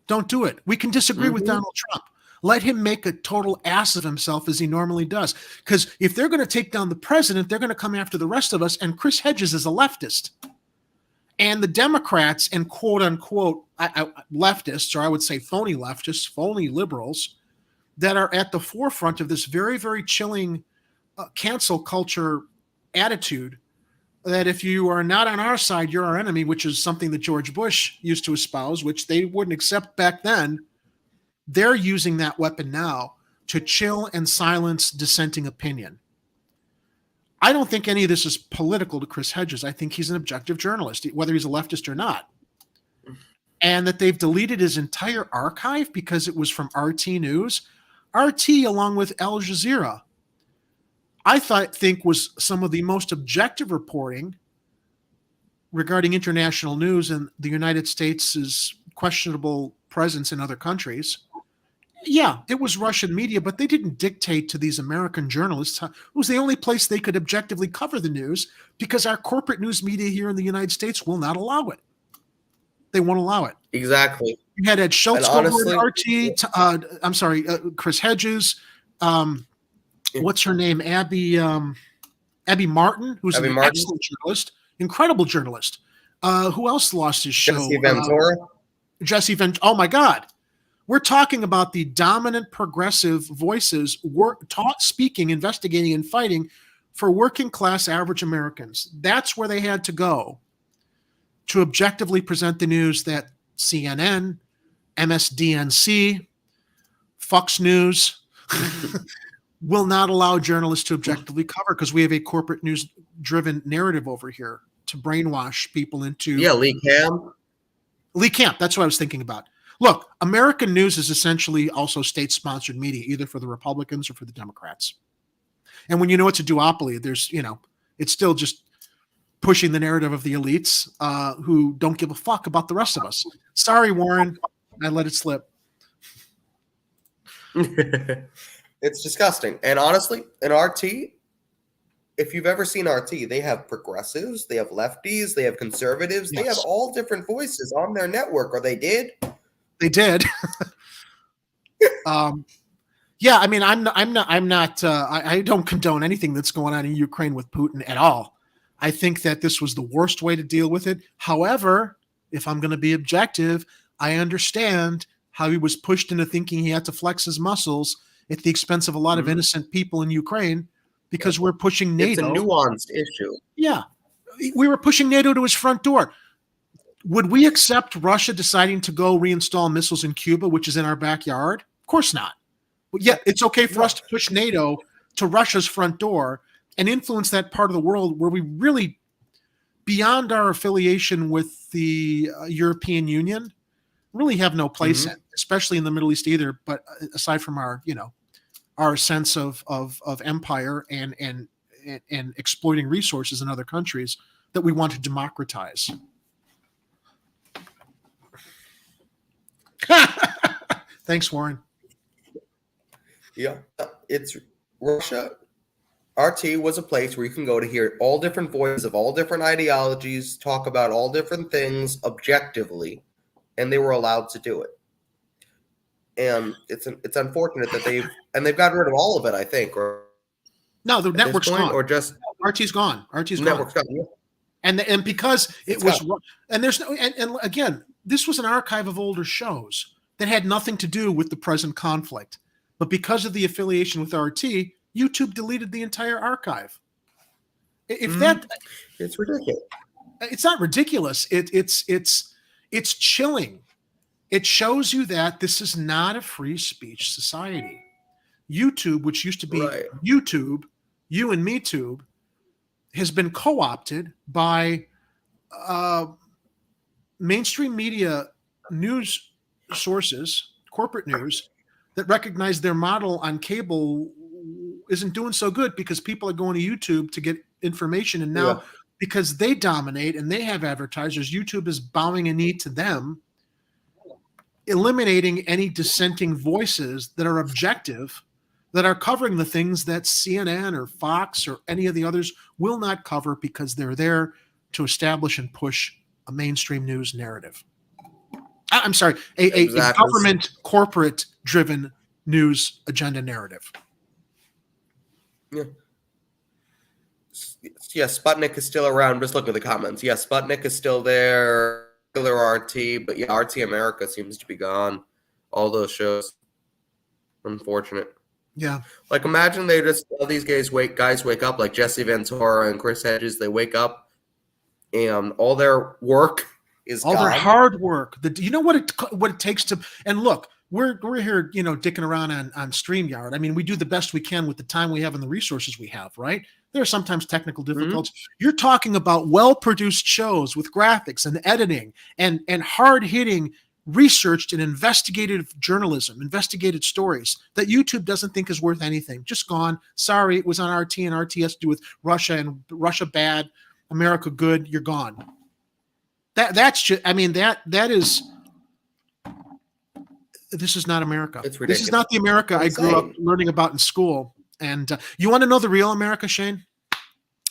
Don't do it. We can disagree with Donald Trump. Let him make a total ass of himself as he normally does. Because if they're going to take down the president, they're going to come after the rest of us. And Chris Hedges is a leftist. And the Democrats and quote unquote leftists, or I would say phony leftists, phony liberals, that are at the forefront of this very, very chilling cancel culture attitude that if you are not on our side, you're our enemy, which is something that George Bush used to espouse, which they wouldn't accept back then. They're using that weapon now to chill and silence dissenting opinion. I don't think any of this is political to Chris Hedges. I think he's an objective journalist, whether he's a leftist or not. And that they've deleted his entire archive because it was from RT News. RT, along with Al Jazeera, I think was some of the most objective reporting regarding international news and the United States' questionable presence in other countries. Yeah, it was Russian media, but they didn't dictate to these American journalists. It was the only place they could objectively cover the news because our corporate news media here in the United States will not allow it. They won't allow it. Exactly. You had Ed Schultz go RT. Chris Hedges. What's her name? Abby Martin, who's an excellent journalist, incredible journalist. Who else lost his show? Jesse Ventura. Oh my God. We're talking about the dominant progressive voices speaking, investigating, and fighting for working class average Americans. That's where they had to go to objectively present the news that CNN, MSDNC, Fox News will not allow journalists to objectively cover because we have a corporate news-driven narrative over here to brainwash people into... Yeah, Lee Camp. That's what I was thinking about. Look, American news is essentially also state-sponsored media, either for the Republicans or for the Democrats. And when you know it's a duopoly, there's, it's still just pushing the narrative of the elites who don't give a fuck about the rest of us. Sorry, Warren, I let it slip. It's disgusting. And honestly, in RT, if you've ever seen RT, they have progressives, they have lefties, they have conservatives, They have all different voices on their network, or they did. They did. Yeah, I mean, I don't condone anything that's going on in Ukraine with Putin at all. I think that this was the worst way to deal with it. However, if I'm going to be objective, I understand how he was pushed into thinking he had to flex his muscles at the expense of a lot of innocent people in Ukraine because we're pushing NATO. It's a nuanced issue. Yeah. We were pushing NATO to his front door. Would we accept Russia deciding to go reinstall missiles in Cuba, which is in our backyard? Of course not. But yet it's okay for us to push NATO to Russia's front door and influence that part of the world where we really, beyond our affiliation with the European Union, really have no place in, especially in the Middle East either. But aside from our, our sense of empire and exploiting resources in other countries that we want to democratize. Thanks, Warren. Yeah, it's Russia. RT was a place where you can go to hear all different voices of all different ideologies, talk about all different things objectively, and they were allowed to do it. And it's unfortunate that they've gotten rid of all of it, I think. Or no, the network's gone. Or just RT's gone. RT's network's gone. Yeah. And because it was, and there's no, and again, this was an archive of older shows. that had nothing to do with the present conflict. But because of the affiliation with RT, YouTube deleted the entire archive. If that, it's ridiculous. It's not ridiculous. It's chilling. It shows you that this is not a free speech society. YouTube, which used to be YouTube, you and me tube, has been co-opted by mainstream media news sources, corporate news, that recognize their model on cable isn't doing so good because people are going to YouTube to get information. And now because they dominate and they have advertisers, YouTube is bowing a knee to them, eliminating any dissenting voices that are objective, that are covering the things that CNN or Fox or any of the others will not cover because they're there to establish and push a mainstream news narrative. I'm sorry, a government corporate-driven news agenda narrative. Yeah. Yeah, Sputnik is still around. Just look at the comments. Yeah, Sputnik is still there. Regular RT, but yeah, RT America seems to be gone. All those shows. Unfortunate. Yeah. Like imagine they just all these guys wake up like Jesse Ventura and Chris Hedges. They wake up and all their work is all gone. their hard work. You know what it takes to, and look, we're here, dicking around on StreamYard. I mean, we do the best we can with the time we have and the resources we have, right? There are sometimes technical difficulties. You're talking about well-produced shows with graphics and editing and hard-hitting, researched and investigative journalism, investigated stories that YouTube doesn't think is worth anything. Just gone. Sorry, it was on RT and RT has to do with Russia and Russia bad, America good. You're gone. That's just, I mean, that is, this is not America. It's ridiculous. This is not the America I grew up learning about in school. And you want to know the real America, Shane?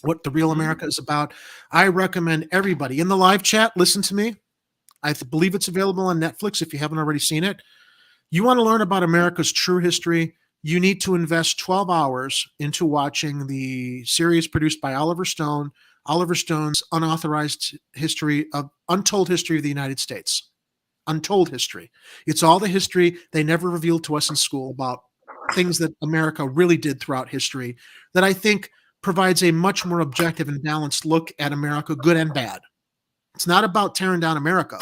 What the real America is about? I recommend everybody in the live chat, listen to me. I believe it's available on Netflix if you haven't already seen it. You want to learn about America's true history, you need to invest 12 hours into watching the series produced by Oliver Stone, Oliver Stone's unauthorized history of untold history of the United States. Untold history. It's all the history they never revealed to us in school about things that America really did throughout history that I think provides a much more objective and balanced look at America, good and bad. It's not about tearing down America.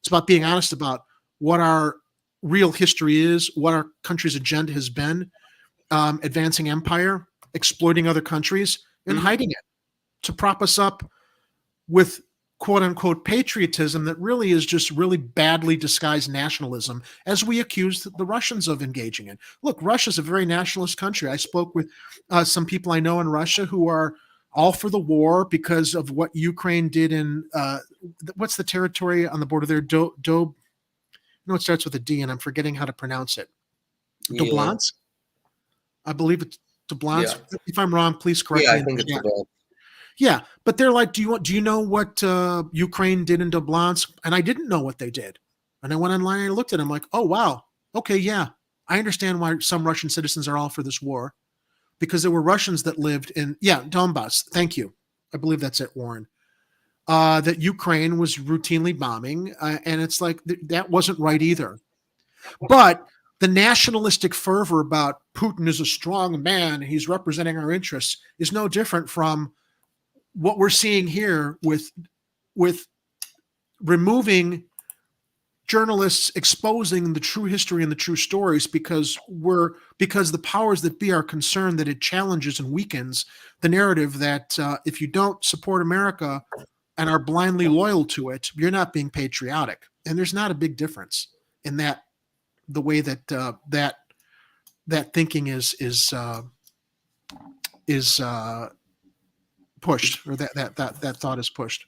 It's about being honest about what our real history is, what our country's agenda has been, advancing empire, exploiting other countries, and hiding it to prop us up with quote-unquote patriotism that really is just really badly disguised nationalism, as we accuse the Russians of engaging in. Look, Russia's a very nationalist country. I spoke with some people I know in Russia who are all for the war because of what Ukraine did in, what's the territory on the border there? No, it starts with a D, and I'm forgetting how to pronounce it. Doblansk? I believe it's Doblansk. Yeah. If I'm wrong, please correct me. Yeah, I think it's Doblansk. Yeah, but they're like, do you know what Ukraine did in Doblansk? And I didn't know what they did. And I went online and I looked at it. I'm like, oh, wow. Okay, yeah. I understand why some Russian citizens are all for this war. Because there were Russians that lived in, Donbass. Thank you. I believe that's it, Warren. That Ukraine was routinely bombing. And it's like, that wasn't right either. But the nationalistic fervor about Putin is a strong man, he's representing our interests, is no different from what we're seeing here with removing journalists exposing the true history and the true stories because the powers that be are concerned that it challenges and weakens the narrative that if you don't support America and are blindly loyal to it, you're not being patriotic. And there's not a big difference in that, the way that that thinking is pushed, or that thought is pushed.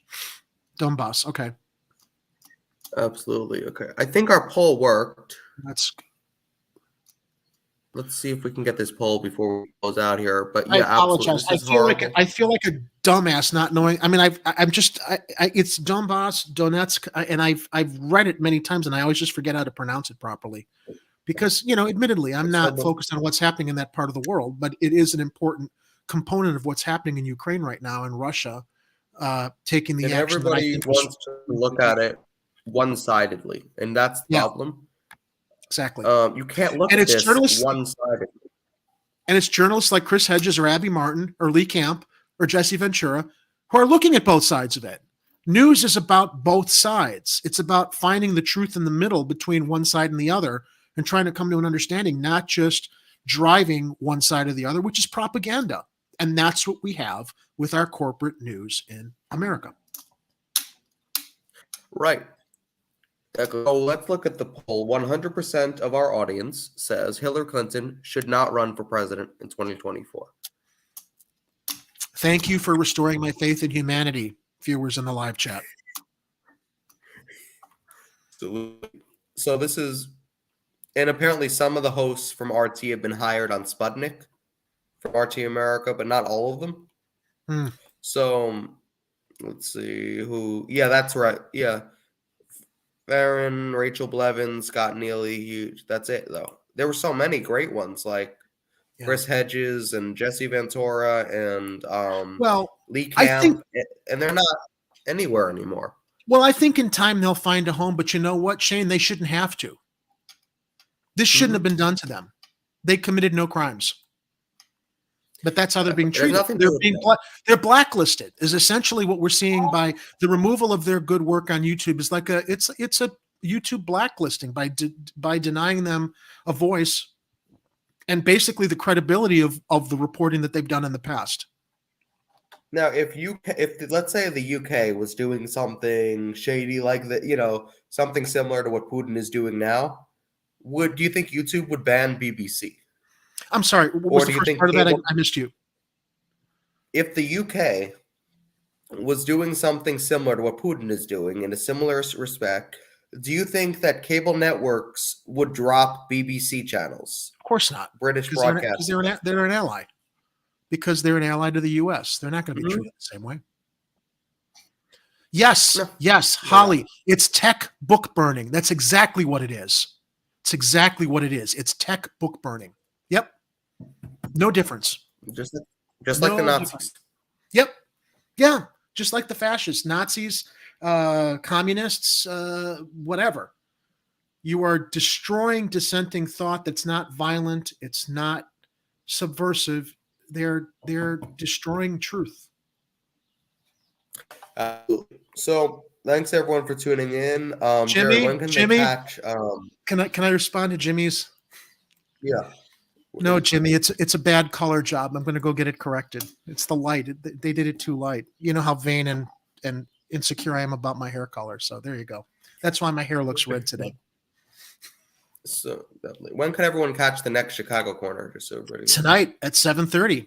Donbass, okay. Absolutely, okay. I think our poll worked. Let's see if we can get this poll before we close out here. But yeah, I apologize. absolutely. I feel like a dumbass not knowing. I mean, it's Donbass, Donetsk, and I've read it many times, and I always just forget how to pronounce it properly. Because admittedly, I'm not focused on what's happening in that part of the world, but it is an important component of what's happening in Ukraine right now, and Russia taking the action. Everybody wants to look at it one-sidedly, and that's the problem. Exactly. You can't look And at it's this journalists, one-sided. and it's journalists like Chris Hedges or Abby Martin or Lee Camp or Jesse Ventura who are looking at both sides of it. News is about both sides. It's about finding the truth in the middle between one side and the other and trying to come to an understanding, not just driving one side or the other, which is propaganda. And that's what we have with our corporate news in America. Right. So let's look at the poll. 100% of our audience says Hillary Clinton should not run for president in 2024. Thank you for restoring my faith in humanity, viewers in the live chat. So this is, and apparently some of the hosts from RT have been hired on Sputnik from RT America, but not all of them. So let's see who. Yeah, that's right. Yeah. Farron, Rachel Blevins, Scott Neely. That's it, though. There were so many great ones like Chris Hedges and Jesse Ventura and Lee Camp, and they're not anywhere anymore. Well, I think in time they'll find a home, but you know what, Shane? They shouldn't have to. This shouldn't have been done to them. They committed no crimes. But that's how they're being treated. They're blacklisted is essentially what we're seeing by the removal of their good work on YouTube. Is like it's a YouTube blacklisting by denying them a voice and basically the credibility of the reporting that they've done in the past. Now, if let's say the UK was doing something shady like that, something similar to what Putin is doing now, do you think YouTube would ban BBC? I'm sorry, what was the first part of that? I missed you. If the UK was doing something similar to what Putin is doing in a similar respect, do you think that cable networks would drop BBC channels? Of course not. British broadcast. They're an ally. Because they're an ally to the U.S. They're not going to be treated the same way. Yes, Holly, it's tech book burning. That's exactly what it is. It's exactly what it is. It's tech book burning. Yep. No difference. Just like the Nazis. Difference. Yep. Yeah. Just like the fascists, Nazis, communists, whatever. You are destroying dissenting thought that's not violent. It's not subversive. They're destroying truth. So thanks everyone for tuning in. Jimmy, Jared, when can Jimmy, they catch? Can I respond to Jimmy's? Yeah. No, Jimmy, it's a bad color job. I'm going to go get it corrected. It's the light. They did it too light. You know how vain and insecure I am about my hair color. So there you go. That's why my hair looks red today. So definitely. When can everyone catch the next Chicago Corner? Just so everybody knows. Tonight at 7:30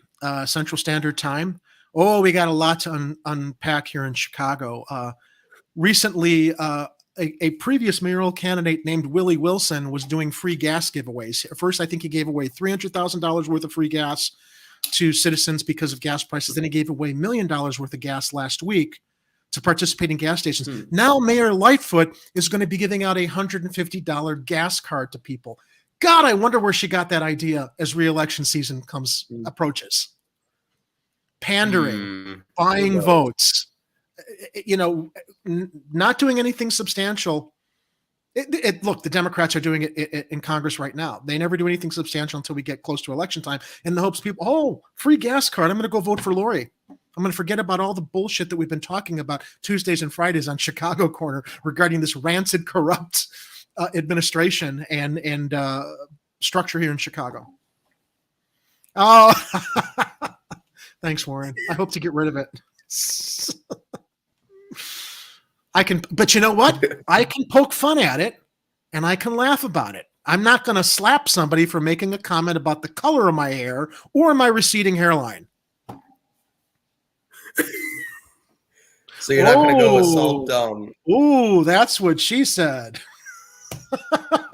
Central Standard Time. Oh, we got a lot to unpack here in Chicago. Recently, a previous mayoral candidate named Willie Wilson was doing free gas giveaways. First, I think he gave away $300,000 worth of free gas to citizens because of gas prices. Then he gave away $1 million worth of gas last week to participate in gas stations. Now Mayor Lightfoot is going to be giving out a $150 gas card to people. God, I wonder where she got that idea as re-election season approaches. Pandering, buying votes, not doing anything substantial. Look, the Democrats are doing it in Congress right now. They never do anything substantial until we get close to election time in the hopes people, free gas card, I'm going to go vote for Lori. I'm going to forget about all the bullshit that we've been talking about Tuesdays and Fridays on Chicago Corner regarding this rancid, corrupt administration and structure here in Chicago. Oh, thanks, Warren. I hope to get rid of it. But you know what? I can poke fun at it and I can laugh about it. I'm not going to slap somebody for making a comment about the color of my hair or my receding hairline. So you're not going to go assault. Ooh, that's what she said. So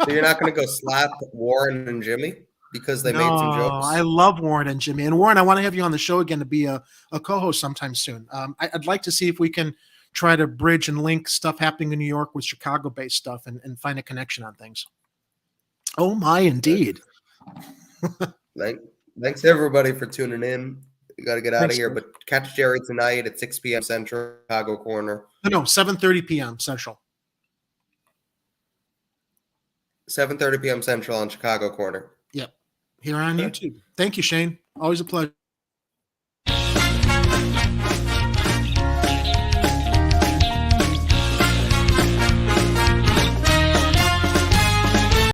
you're not going to go slap Warren and Jimmy because they made some jokes? I love Warren and Jimmy. And Warren, I want to have you on the show again to be a co-host sometime soon. I'd like to see if we can try to bridge and link stuff happening in New York with Chicago-based stuff and find a connection on things. Oh, my, indeed. Thanks, everybody, for tuning in. You got to get out of here, but catch Jerry tonight at 6 p.m. Central, Chicago Corner. No, 7:30 p.m. Central. 7:30 p.m. Central on Chicago Corner. Yep. Here on YouTube. Thank you, Shane. Always a pleasure.